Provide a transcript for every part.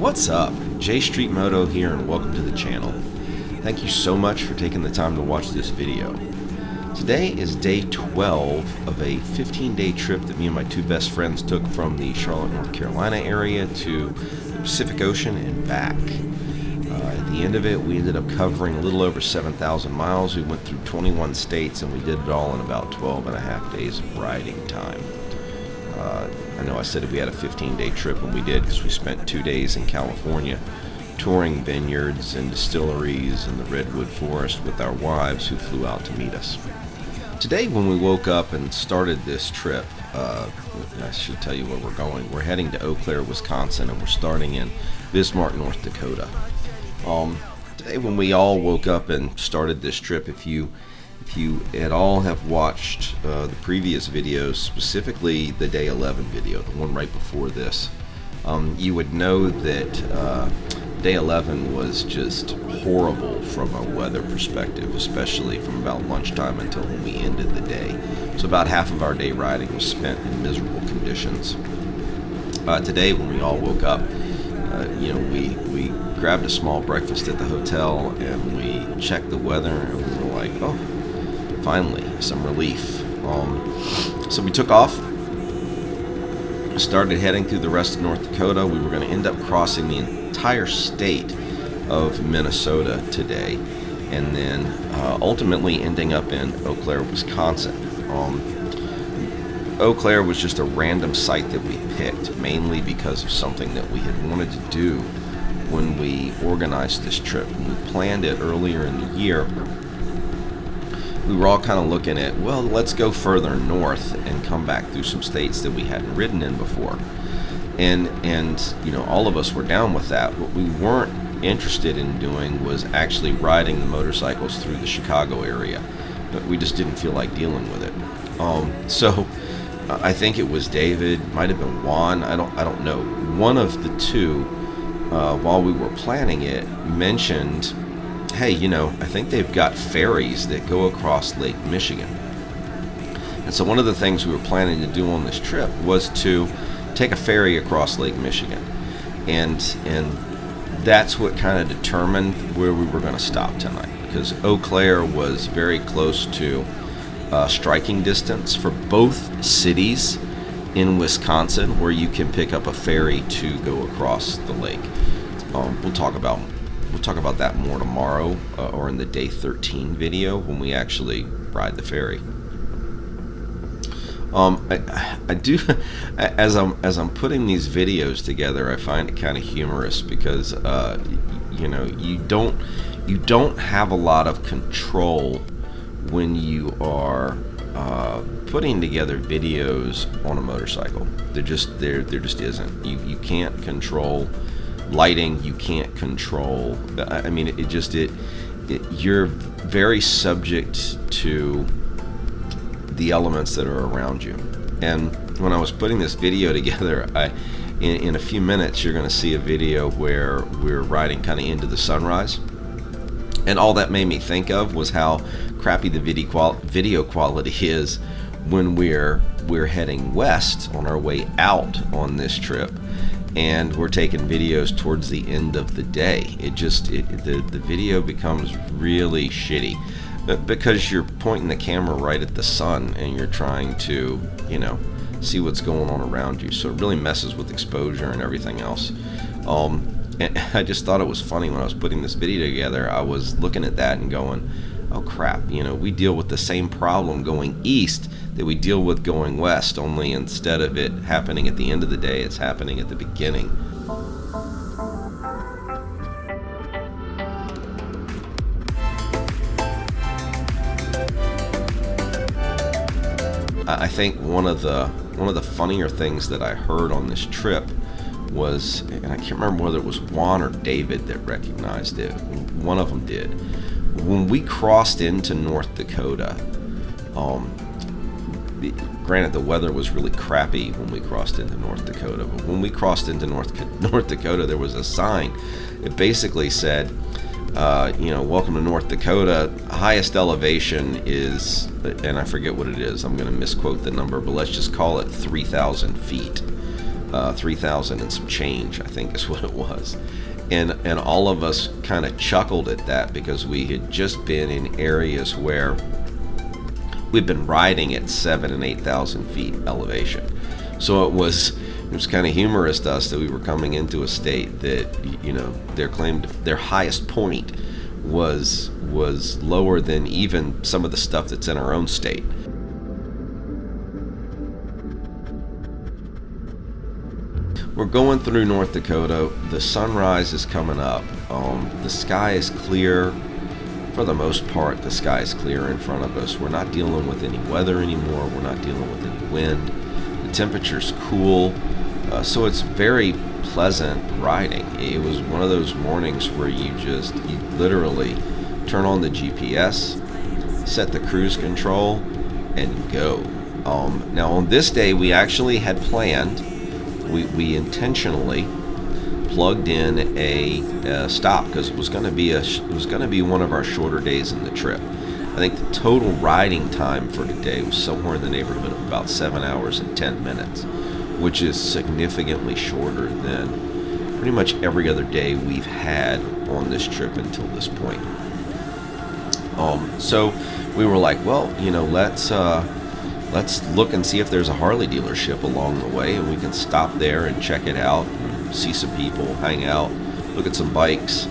What's up? J Street Moto here, and welcome to the channel. Thank you so much for taking the time to watch this video. Today is day 12 of a 15-day trip that me and my two best friends took from the Charlotte, North Carolina area to the Pacific Ocean and back. At the end of it, we ended up covering a little over 7,000 miles. We went through 21 states, and we did it all in about 12 and a half days of riding time. I know I said we had a 15-day trip, and we did, because we spent 2 days in California touring vineyards and distilleries in the redwood forest with our wives who flew out to meet us. Today, when we woke up and started this trip, I should tell you where we're going. We're heading to Eau Claire, Wisconsin, and we're starting in Bismarck, North Dakota. Today, when we all woke up and started this trip, if you at all have watched the previous videos, specifically the day 11 video, the one right before this, you would know that day 11 was just horrible from a weather perspective, especially from about lunchtime until when we ended the day. So about half of our day riding was spent in miserable conditions. Today, when we all woke up, we grabbed a small breakfast at the hotel, and we checked the weather, and we were like, oh, finally, some relief. So we took off, started heading through the rest of North Dakota. We were going to end up crossing the entire state of Minnesota today, and then ultimately ending up in Eau Claire, Wisconsin. Eau Claire was just a random site that we picked, mainly because of something that we had wanted to do when we organized this trip. When we planned it earlier in the year, we were all kind of looking at, well, let's go further north and come back through some states that we hadn't ridden in before. And all of us were down with that. What we weren't interested in doing was actually riding the motorcycles through the Chicago area. But we just didn't feel like dealing with it. So I think it was David, might have been Juan, I don't know. One of the two, while we were planning it, mentioned, hey, I think they've got ferries that go across Lake Michigan. And so one of the things we were planning to do on this trip was to take a ferry across Lake Michigan. And that's what kind of determined where we were going to stop tonight, because Eau Claire was very close to striking distance for both cities in Wisconsin, where you can pick up a ferry to go across the lake. We'll talk about that more tomorrow, or in the day 13 video when we actually ride the ferry. I do, as I'm putting these videos together, I find it kind of humorous because you don't have a lot of control when you are putting together videos on a motorcycle. There just isn't. You can't control lighting, you can't control, you're very subject to the elements that are around you. And when I was putting this video together, in a few minutes you're going to see a video where we're riding kind of into the sunrise, and all that made me think of was how crappy the video quality is when we're heading west on our way out on this trip, and we're taking videos towards the end of the day. The video becomes really shitty because you're pointing the camera right at the sun and you're trying to, see what's going on around you. So it really messes with exposure and everything else. And I just thought it was funny when I was putting this video together. I was looking at that and going, oh crap, we deal with the same problem going east that we deal with going west, only instead of it happening at the end of the day, it's happening at the beginning. I think one of the funnier things that I heard on this trip was, and I can't remember whether it was Juan or David that recognized it. One of them did. When we crossed into North Dakota, granted the weather was really crappy when we crossed into North Dakota, but when we crossed into North Dakota, there was a sign. It basically said, welcome to North Dakota. Highest elevation is, and I forget what it is, I'm going to misquote the number, but let's just call it 3,000 feet. 3,000 and some change, I think is what it was. And all of us kind of chuckled at that, because we had just been in areas where we've been riding at 7,000 and 8,000 feet elevation. So it was kind of humorous to us that we were coming into a state that, you know, their highest point was lower than even some of the stuff that's in our own state. We're going through North Dakota. The sunrise is coming up. The sky is clear. For the most part, the sky is clear in front of us. We're not dealing with any weather anymore. We're not dealing with any wind. The temperature's cool, so it's very pleasant riding. It was one of those mornings where you literally turn on the GPS, set the cruise control, and go. Now on this day, we actually had planned. We intentionally plugged in a stop, because it was going to be one of our shorter days in the trip. I think the total riding time for today was somewhere in the neighborhood of about 7 hours and 10 minutes, which is significantly shorter than pretty much every other day we've had on this trip until this point. So we were like, well, you know, let's look and see if there's a Harley dealership along the way, and we can stop there and check it out, and see some people, hang out, look at some bikes,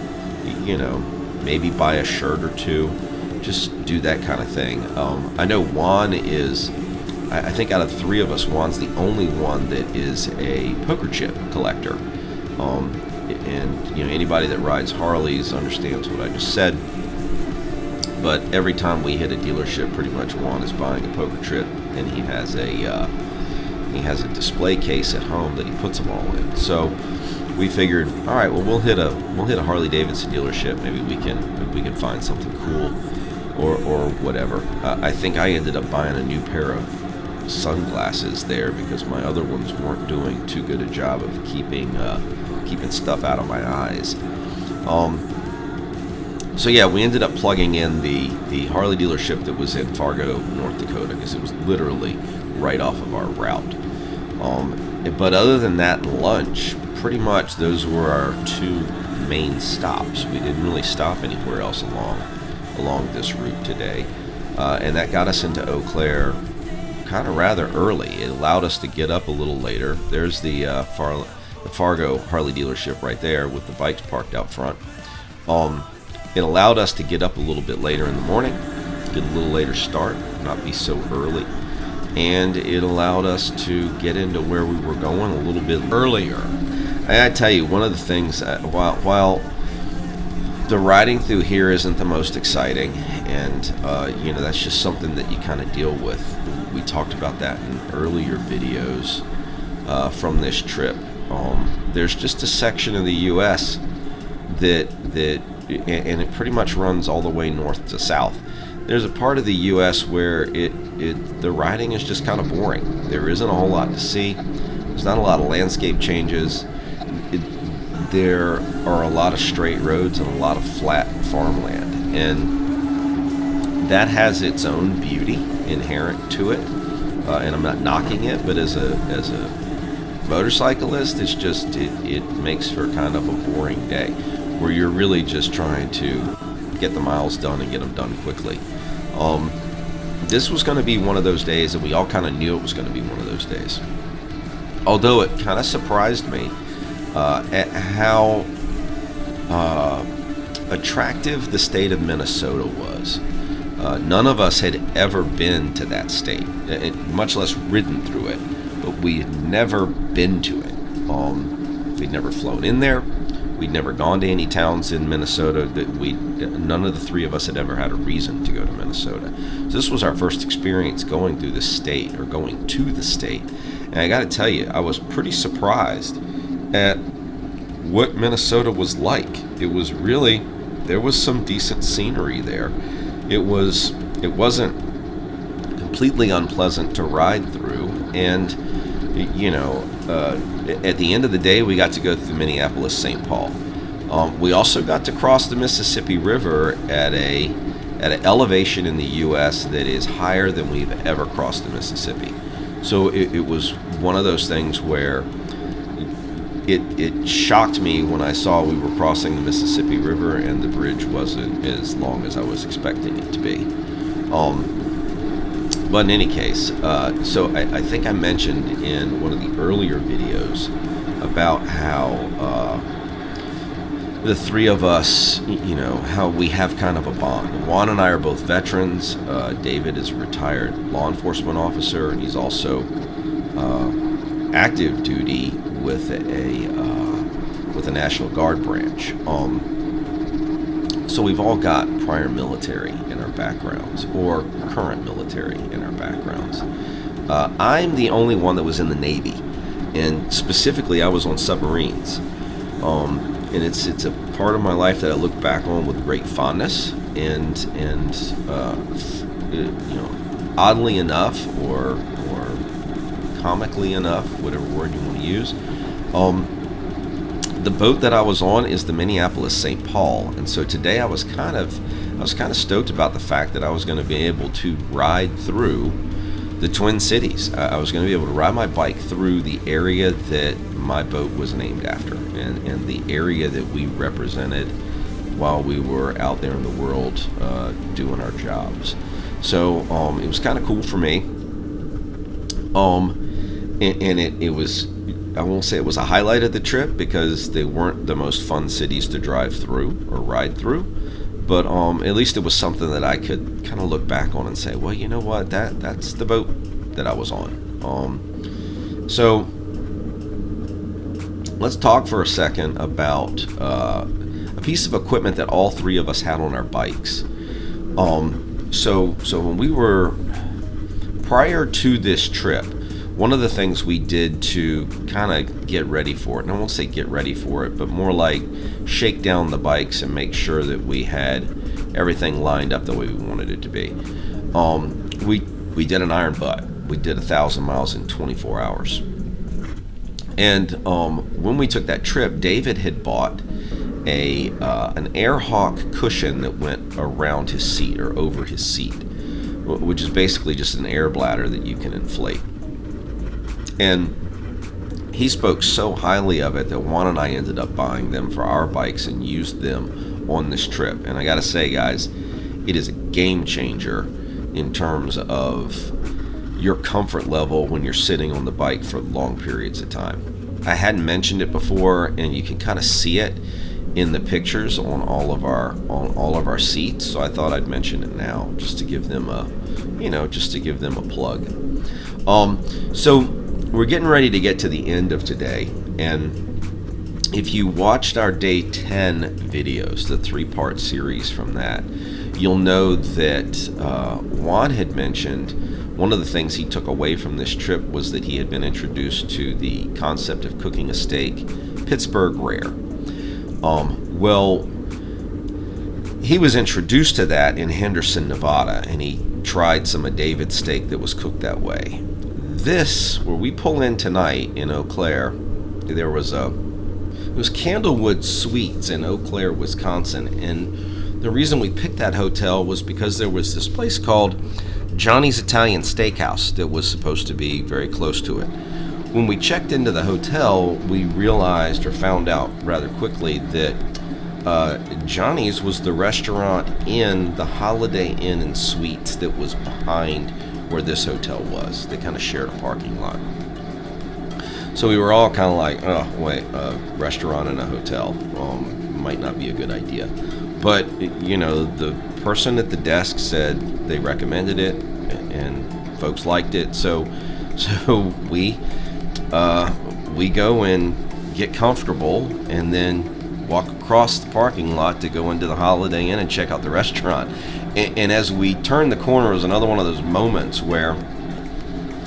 you know, maybe buy a shirt or two, just do that kind of thing. I know Juan is, I think out of 3 of us, Juan's the only one that is a poker chip collector. And you know, anybody that rides Harleys understands what I just said. But every time we hit a dealership, pretty much Juan is buying a poker chip, and he has a display case at home that he puts them all in. So we figured, all right, well, we'll hit a Harley Davidson dealership. Maybe we can find something cool, or whatever. I think I ended up buying a new pair of sunglasses there, because my other ones weren't doing too good a job of keeping stuff out of my eyes. So yeah, we ended up plugging in the Harley dealership that was in Fargo, North Dakota, because it was literally right off of our route. But other than that, lunch, pretty much those were our 2 main stops. We didn't really stop anywhere else along this route today, and that got us into Eau Claire kind of rather early. It allowed us to get up a little later. There's the Fargo Harley dealership right there with the bikes parked out front. It allowed us to get up a little bit later in the morning, get a little later start, not be so early, and it allowed us to get into where we were going a little bit earlier. I tell you, one of the things, while the riding through here isn't the most exciting, and you know, that's just something that you kind of deal with. We talked about that in earlier videos from this trip. There's just a section of the U.S. that and it pretty much runs all the way north to south. There's a part of the U.S. where the riding is just kind of boring. There isn't a whole lot to see. There's not a lot of landscape changes. There are a lot of straight roads and a lot of flat farmland, and that has its own beauty inherent to it. And I'm not knocking it, but as a motorcyclist, it's just it makes for kind of a boring day, where you're really just trying to get the miles done and get them done quickly. This was going to be one of those days, and we all kind of knew it was going to be one of those days. Although it kind of surprised me at how attractive the state of Minnesota was. None of us had ever been to that state, much less ridden through it, but we had never been to it. We'd never flown in there. We'd never gone to any towns in Minnesota. None of the 3 of us had ever had a reason to go to Minnesota. So this was our first experience going through the state, or going to the state. And I got to tell you, I was pretty surprised at what Minnesota was like. It was really, there was some decent scenery there. It wasn't completely unpleasant to ride through, and you know, at the end of the day, we got to go through Minneapolis-St. Paul. We also got to cross the Mississippi River at an elevation in the U.S. that is higher than we've ever crossed the Mississippi. So it was one of those things where it shocked me when I saw we were crossing the Mississippi River and the bridge wasn't as long as I was expecting it to be. But in any case, so I think I mentioned in one of the earlier videos about how the three of us, how we have kind of a bond. Juan and I are both veterans. David is a retired law enforcement officer, and he's also active duty with a National Guard branch. So we've all got prior military in our backgrounds, or current military in our backgrounds. I'm the only one that was in the Navy, and specifically I was on submarines. And it's a part of my life that I look back on with great fondness, and oddly enough, or comically enough, whatever word you want to use, the boat that I was on is the Minneapolis St. Paul, and so today I was kind of stoked about the fact that I was going to be able to ride through the Twin Cities. I was going to be able to ride my bike through the area that my boat was named after, and the area that we represented while we were out there in the world doing our jobs. So it was kind of cool for me. And it was, I won't say it was a highlight of the trip because they weren't the most fun cities to drive through or ride through, but at least it was something that I could kind of look back on and say, well, you know what, that's the boat that I was on. So let's talk for a second about a piece of equipment that all three of us had on our bikes. So when we were, prior to this trip, one of the things we did to kind of get ready for it, and I won't say get ready for it, but more like shake down the bikes and make sure that we had everything lined up the way we wanted it to be. We did an iron butt. We did 1,000 miles in 24 hours. And when we took that trip, David had bought an Airhawk cushion that went around his seat or over his seat, which is basically just an air bladder that you can inflate. And he spoke so highly of it that Juan and I ended up buying them for our bikes and used them on this trip. And I gotta say, guys, it is a game changer in terms of your comfort level when you're sitting on the bike for long periods of time. I hadn't mentioned it before, and you can kind of see it in the pictures on all of our seats, so I thought I'd mention it now just to give them a plug. So we're getting ready to get to the end of today, and if you watched our day 10 videos, the 3-part series from that, you'll know that Juan had mentioned one of the things he took away from this trip was that he had been introduced to the concept of cooking a steak Pittsburgh rare. Well, he was introduced to that in Henderson, Nevada, and he tried some of David's steak that was cooked that way. This, where we pull in tonight in Eau Claire, it was Candlewood Suites in Eau Claire, Wisconsin, and the reason we picked that hotel was because there was this place called Johnny's Italian Steakhouse that was supposed to be very close to it. When we checked into the hotel, we realized or found out rather quickly that Johnny's was the restaurant in the Holiday Inn and Suites that was behind where this hotel was. They kind of shared a parking lot. So we were all kind of like, oh, wait, a restaurant and a hotel might not be a good idea. But, the person at the desk said they recommended it and folks liked it. So we go and get comfortable and then walk across the parking lot to go into the Holiday Inn and check out the restaurant. And as we turned the corner, it was another one of those moments where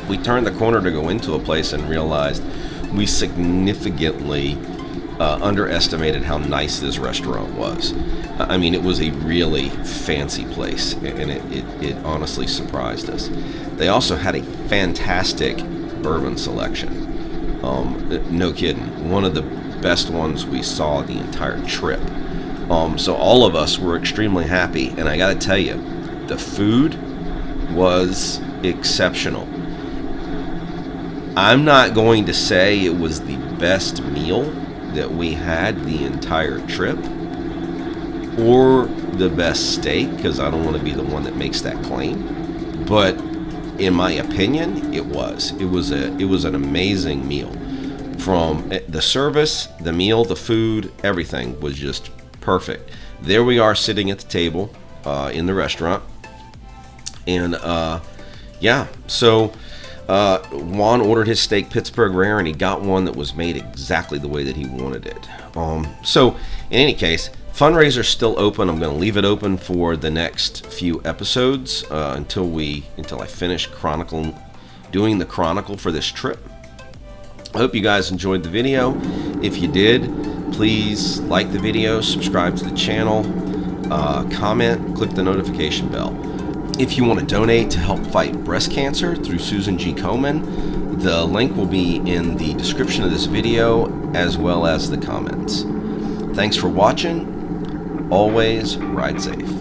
we turned the corner to go into a place and realized we significantly underestimated how nice this restaurant was. I mean, it was a really fancy place, and it honestly surprised us. They also had a fantastic bourbon selection. No kidding. One of the best ones we saw the entire trip. So all of us were extremely happy, and I gotta tell you, the food was exceptional. I'm not going to say it was the best meal that we had the entire trip, or the best steak, because I don't want to be the one that makes that claim. But in my opinion, it was an amazing meal. From the service, the meal, the food, everything was just perfect. There we are sitting at the table in the restaurant, and yeah, so Juan ordered his steak Pittsburgh rare, and he got one that was made exactly the way that he wanted it. So in any case, fundraiser's still open. I'm going to leave it open for the next few episodes until I finish doing the chronicle for this trip. I hope you guys enjoyed the video. If you did, please like the video, subscribe to the channel, comment, click the notification bell. If you want to donate to help fight breast cancer through Susan G. Komen, the link will be in the description of this video as well as the comments. Thanks for watching. Always ride safe.